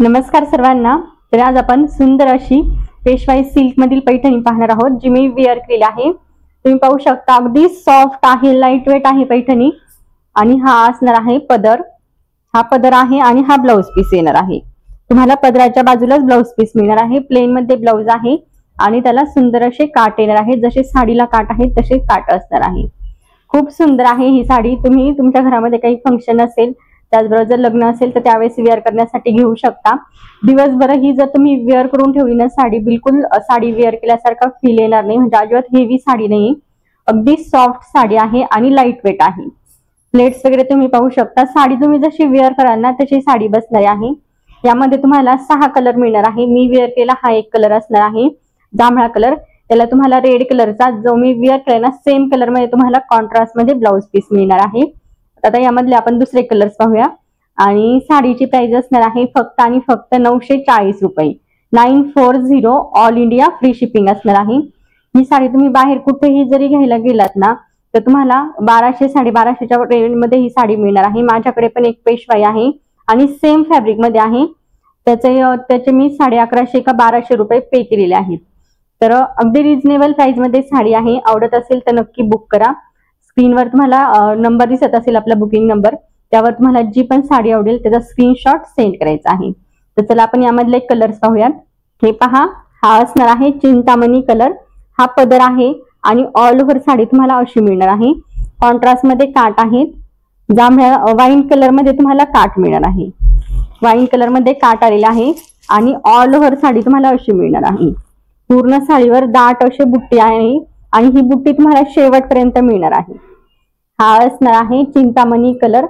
नमस्कार सर्वांना। तर आज आपण सुंदर अशी पेशवाई सिल्क मधील पैठणी पाहणार आहोत, जी मी वेअर केली आहे। तुम्ही पाहू शकता अगदी सॉफ्ट आहे, लाईट वेट आहे पैठणी। आणि हा असणार आहे पदर, हा पदर आहे आणि हा ब्लाउज पीस येणार आहे। तुम्हाला पदराच्या बाजूलाच ब्लाउज पीस मिळणार आहे, प्लेन मध्ये ब्लाउज आहे आणि त्याला सुंदर असे काट येणार आहे, जसे साडीला काट आहेत तसे काट असणार आहे। खूप सुंदर आहे ही साडी। तुम्ही तुमच्या घरामध्ये काही फंक्शन असेल, त्याचबरोबर जर लग्न असेल तर त्यावेळेस वेअर करण्यासाठी घेऊ शकता। दिवसभर ही जर तुम्ही वेअर करून ठेवली ना साडी, बिलकुल साडी वेअर केल्यासारखा फील येणार नाही, म्हणजे अजिबात हेवी साडी नाही, अगदी सॉफ्ट साडी आहे आणि लाईट वेट आहे। प्लेट्स वगैरे तुम्ही पाहू शकता। साडी तुम्ही जशी वेअर कराल ना तशी साडी बसणार आहे। यामध्ये तुम्हाला 6 कलर मिळणार आहे। मी वेअर केला हा एक कलर असणार आहे, जांभळा कलर। त्याला तुम्हाला रेड कलरचा जो मी वेअर केला ना सेम कलर मध्ये तुम्हाला कॉन्ट्रास्ट मध्ये ब्लाउज पीस मिळणार आहे। आता यामधले आपण दुसरे कलर्स पाहूया। आणि साडीची प्राइस असणार आहे फक्त आणि फक्त 940 रुपये, 940, ऑल इंडिया फ्री शिपिंग असणार आहे। ही साडी तुम्ही बाहेर कुठेही जरी घ्यायला गेलात ना तर तुम्हाला 1200 1250च्या रेंज मध्ये ही साडी मिळणार आहे। माझ्याकडे पण एक पेशवाई आहे आणि सेम फॅब्रिक मध्ये आहे, त्याचे मी 1150 का 1200 रुपये पे केलेले आहेत। तर अगदी रिजनेबल प्राइस मध्ये साडी आहे। आवडत असेल तर नक्की बुक करा। स्क्रीनवर तुम्हाला नंबर दिसत असेल, आपला बुकिंग नंबर, त्यावर तुम्हाला जी पण साडी आवडेल त्याचा स्क्रीनशॉट सेंड करायचा आहे। तर चला आपण यामधले कलर्स पाहूयात। हे पहा, हा असणार आहे चिंतामणी कलर, हा पदर आहे आणि ऑल ओव्हर साडी तुम्हाला अशी मिळणार आहे। कॉन्ट्रास्ट मध्ये काट आहेत, जांभळ्या वाईन कलर मध्ये तुम्हाला काट मिळणार आहे, वाईन कलर मध्ये काट आलेला आहे आणि ऑल ओव्हर साडी तुम्हाला अशी मिळणार आहे। पूर्ण साडीवर दाट अशी बुट्टी आहे आणि ही बुट्टी तुम्हाला शेवटपर्यंत मिळणार आहे। हा असणार आहे चिंतामणी कलर।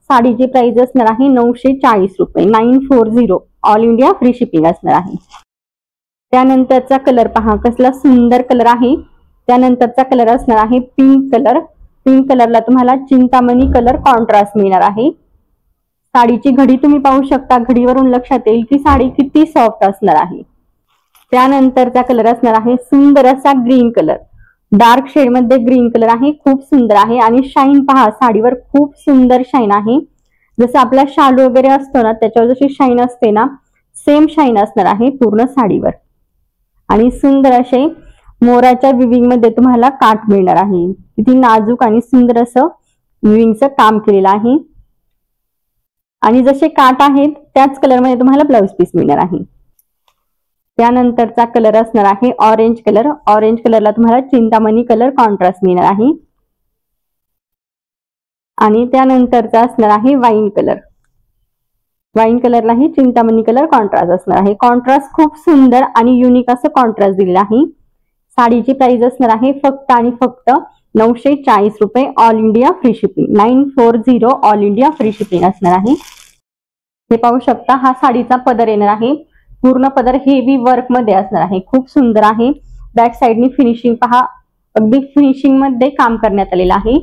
साडीची प्राइस असणार आहे 940 रुपये, 940, ऑल इंडिया फ्री शिपिंग असणार आहे। त्यानंतरचा कलर पहा, कसला सुंदर कलर आहे। त्यानंतरचा कलर असणार आहे पिंक कलर। पिंक कलरला तुम्हाला चिंतामणी कलर कॉन्ट्रास्ट मिळणार आहे। साडीची घडी तुम्ही पाहू शकता, घडीवरून लक्षात येईल की साडी किती सॉफ्ट असणार आहे। त्यानंतरचा कलर असणार आहे सुंदर असा ग्रीन कलर, डार्क शेड मध्ये ग्रीन कलर आहे, खूप सुंदर आहे। आणि शाईन पहा, साडीवर खूप सुंदर शाईन आहे। जसं आपला शालू वगैरे असतो ना त्याच्यावर जशी शाईन असते ना, सेम शाईन असणार आहे पूर्ण साडीवर। आणि सुंदर असे मोराच्या विविंग मध्ये तुम्हाला काट मिळणार आहे। किती नाजूक आणि सुंदर असं विविंगचं काम केलेलं आहे। आणि जसे काट आहेत त्याच कलर मध्ये तुम्हाला ब्लाउज पीस मिळणार आहे। त्यानंतरचा कलर असणार आहे ऑरेंज कलर। ऑरेंज कलरला तुम्हाला चिंतामणी कलर कॉन्ट्रास्ट मिळणार आहे। आणि त्यानंतरचा असणार आहे वाईन कलर। वाईन कलरलाही चिंतामणी कलर कॉन्ट्रास्ट असणार आहे। कॉन्ट्रास्ट खूप सुंदर आणि युनिक असं कॉन्ट्रास्ट दिलेला आहे। साडीची प्राइस असणार आहे फक्त आणि फक्त 940 रुपये, all India free shipping, 940, all India free shipping असणार आहे। हे पाहू शकता, हा साडीचा पदर येणार आहे। पूर्ण पदर हेवी वर्क मध्ये असणार आहे, खूप सुंदर आहे। बॅक साइडनी फिनिशिंग पहा, अगदी फिनिशिंग मध्ये काम करण्यात आलेलं आहे।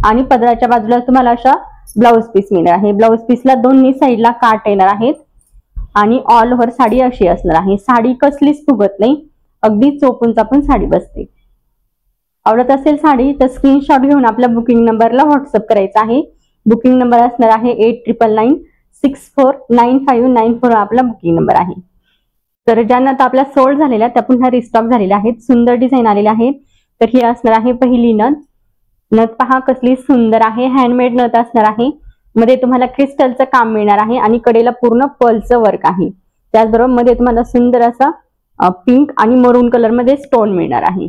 आणि पदराच्या बाजूला तुम्हाला अशा ब्लाउज पीस मिळणार आहे। ब्लाउज पीसला दोन्ही साईडला काट येणार आहेत आणि ऑल ओव्हर साडी अशी असणार आहे। साडी कसलीच फुगत नाही, अगदी चोपून चापून साडी बसते। आवडत असेल साडी तर स्क्रीनशॉट घेऊन आपल्या बुकिंग नंबरला व्हॉट्सअप करायचा आहे। बुकिंग नंबर असणार आहे 8999649594, आपला बुकिंग नंबर आहे। तर ज्यांना आता आपल्या सोल्ड झालेल्या त्या पुन्हा रिस्टॉक झालेल्या आहेत, सुंदर डिझाईन आलेले आहेत। तर ही असणार आहे पहिली नथ। नथ पहा कसली सुंदर आहे, हँडमेड नथ असणार आहे। मध्ये तुम्हाला क्रिस्टलचं काम मिळणार आहे आणि कडेला पूर्ण पर्लचं वर्क आहे। त्याचबरोबर मध्ये तुम्हाला सुंदर असा पिंक आणि मरून कलर मध्ये स्टोन मिळणार आहे।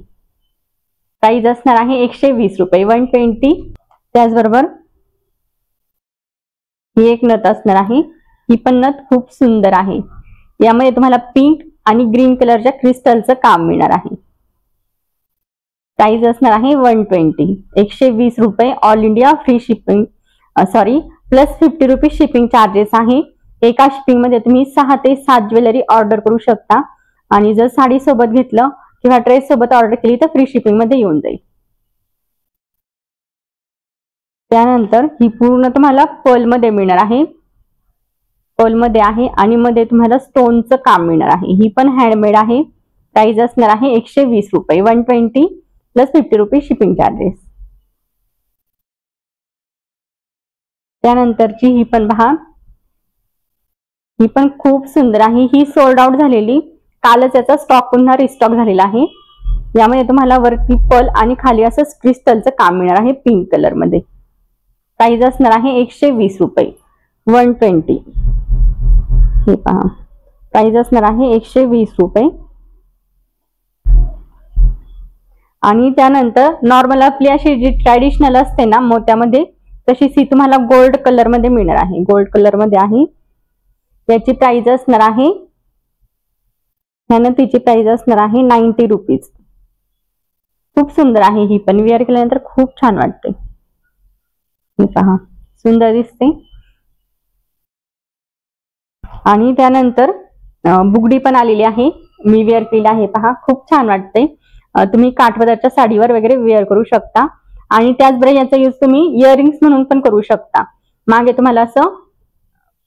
प्राइस असणार आहे 120 रुपये, 120। त्याचबरोबर ही एक नथ असणार आहे, ही पण नथ खूप सुंदर आहे। यामध्ये तुम्हाला पिंक आणि ग्रीन कलरच्या क्रिस्टलचं काम मिळणार आहे। प्राइस असणार आहे 120, 120 रुपये, all India free shipping, sorry plus 50 रुपये शिपिंग चार्जेस आहे। एका शिपिंग मध्ये तुम्ही 6 ते 7 ज्वेलरी ऑर्डर करू शकता आणि जर साडी सोबत घेतलं किंवा ड्रेस सोबत ऑर्डर केली तर फ्री शिपिंग मध्ये येऊन जाईल। त्यानंतर ही पूर्ण तुम्हाला पर्ल मध्ये मिळणार आहे, पर्ल मध्ये आहे आणि मध्ये तुम्हाला स्टोनचं काम मिळणार आहे। ही पण हँडमेड आहे। प्राइस असणार आहे 120 रुपये, 120 प्लस 50 रुपये शिपिंग चार्जेस। त्यानंतरची ही पण पहा, ही पण खूप सुंदर आहे, ही सोल्ड आउट झालेली, कालच याचा स्टॉक पुन्हा रिस्टॉक झालेला आहे। यामध्ये तुम्हाला वरती पर्ल आणि खाली असं क्रिस्टलचं काम मिळणार आहे पिंक कलर मध्ये। प्राइस असणार आहे 120 रुपये, 120। हे पहा, प्राइस असणार आहे 120 रुपये। आणि त्यानंतर नॉर्मल आपली अशी जी ट्रॅडिशनल असते ना मोत्यामध्ये, तशीच ही तुम्हाला गोल्ड कलर मध्ये मिळणार आहे, गोल्ड कलर मध्ये आहे। याची प्राइस असणार आहे, ह्यानं तिची प्राइस असणार आहे 90 रुपीज। खूप सुंदर आहे ही पण, वेअर केल्यानंतर खूप छान वाटते। हे पहा, सुंदर दिसते। आणि त्यानंतर बुगडी पण आलेली आहे, मी वेअर केली आहे, पहा खूप छान वाटते। तुम्ही काठपदरच्या साडीवर वगैरे वेअर करू शकता। आणि त्याचबरोबर याचा यूज तुम्ही इयरिंग्स म्हणून पण करू शकता। मागे तुम्हाला असं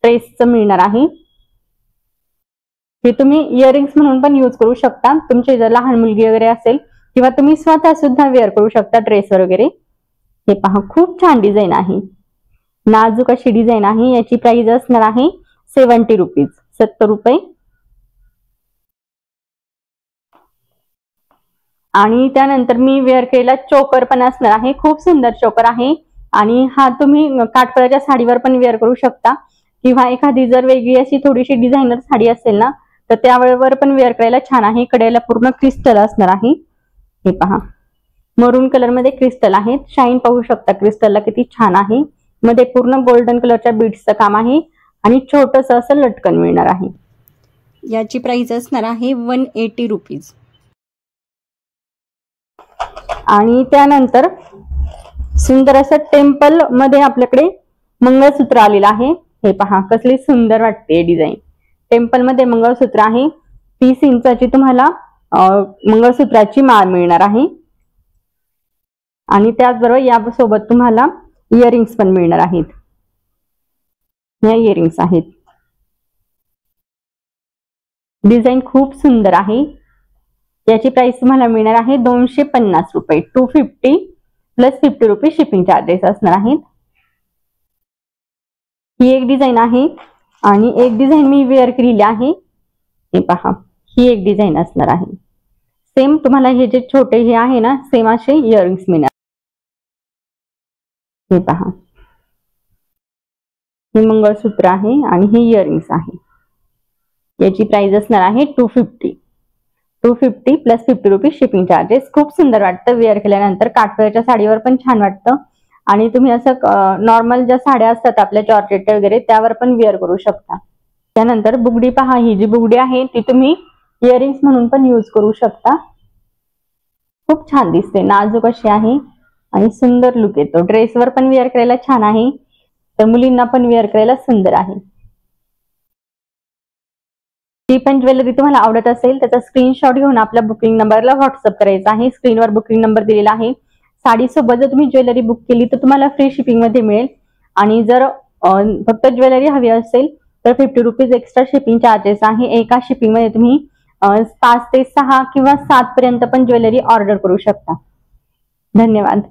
ट्रेसचं मिळणार आहे, हे तुम्ही इयरिंग्स म्हणून पण यूज करू शकता। तुमची जर लहान मुलगी वगैरे असेल किंवा तुम्ही स्वतः सुद्धा वेअर करू शकता ड्रेसवर वगैरे। हे पहा, खूप छान डिझाईन आहे, नाजूक अशी डिझाईन आहे। याची प्राइस असणार आहे 70 रुपीज, 70 रुपये। आणि त्यानंतर मी वेअर केलेला चोकर पण असणार आहे, खूप सुंदर चोकर आहे। आणि हा तुम्ही काठपदराच्या साडीवर पण वेअर करू शकता, किंवा एखादी जर वेगळी अशी थोडीशी डिझायनर साडी असेल ना, तर त्यावर पण वेअर करायला छान आहे। कडेला पूर्ण क्रिस्टल असणार आहे। हे पहा, मरून कलर मध्ये क्रिस्टल आहेत, शाईन पाहू शकता क्रिस्टलला किती छान आहे। मध्ये पूर्ण गोल्डन कलरच्या बीड्सचं काम आहे आणि छोटस असं लटकन मिळणार आहे। याची प्राइस असणार आहे 180 रुपीज। आणि त्यानंतर सुंदर असं टेम्पल मध्ये आपल्याकडे मंगळसूत्र आलेलं आहे। हे पहा, कसली सुंदर वाटते डिझाईन। टेम्पल मध्ये मंगळसूत्र आहे, 30 इंचाची तुम्हाला मंगळसूत्राची माळ मिळणार आहे। आणि त्याचबरोबर यासोबत तुम्हाला इयरिंग्स पण मिळणार आहेत, या इयरिंग्स आहेत। डिझाईन खूप सुंदर आहे। याची प्राइस तुम्हाला मिळणार आहे 250 रुपये, 250 प्लस 50 रुपये शिपिंग चार्जेस असणार आहेत। ही एक डिझाईन आहे, आणि एक डिझाईन मी वेअर केलेली आहे। हे पहा, ही एक डिझाईन असणार आहे। सेम तुम्हाला हे जे छोटे हे आहे ना, सेम असे इयरिंग्स मिळणार। हे पहा, हे मंगळसूत्र आहे आणि हे इयरिंग्स आहे। याची प्राइस असणार आहे 250, 250 प्लस 50 रुपये शिपिंग चार्जेस। खूप सुंदर वाटतं वेअर केल्यानंतर, काठपदराच्या साडीवर पण छान वाटतं। आणि तुम्ही असं नॉर्मल ज्या साड्या असतात आपल्या जॉर्जेट वगैरे त्यावर पण वेअर करू शकता। त्यानंतर बुगडी पहा, ही जी बुगडी आहे ती तुम्ही इयरिंग्स म्हणून पण यूज करू शकता। खूप छान दिसते, नाजूक अशी आहे आणि सुंदर लुक येतो। ड्रेसवर पण वेअर करायला छान आहे, तर मुलींना पण वेअर करायला सुंदर आहे। ती पण ज्वेलरी तुम्हाला आवडत असेल त्याचा स्क्रीनशॉट घेऊन आपल्या बुकिंग नंबरला व्हॉट्सअप करायचा आहे। स्क्रीनवर बुकिंग नंबर दिलेला आहे। साडी सोबत जर तुम्ही ज्वेलरी बुक केली तर तुम्हाला फ्री शिपिंग मध्ये मिळेल। आणि जर फक्त ज्वेलरी हवी असेल तर 50 रुपीज एक्स्ट्रा शिपिंग चार्जेस आहे। एका शिपिंग मध्ये तुम्ही 5 ते 6 किंवा 7 पर्यंत पण ज्वेलरी ऑर्डर करू शकता। धन्यवाद।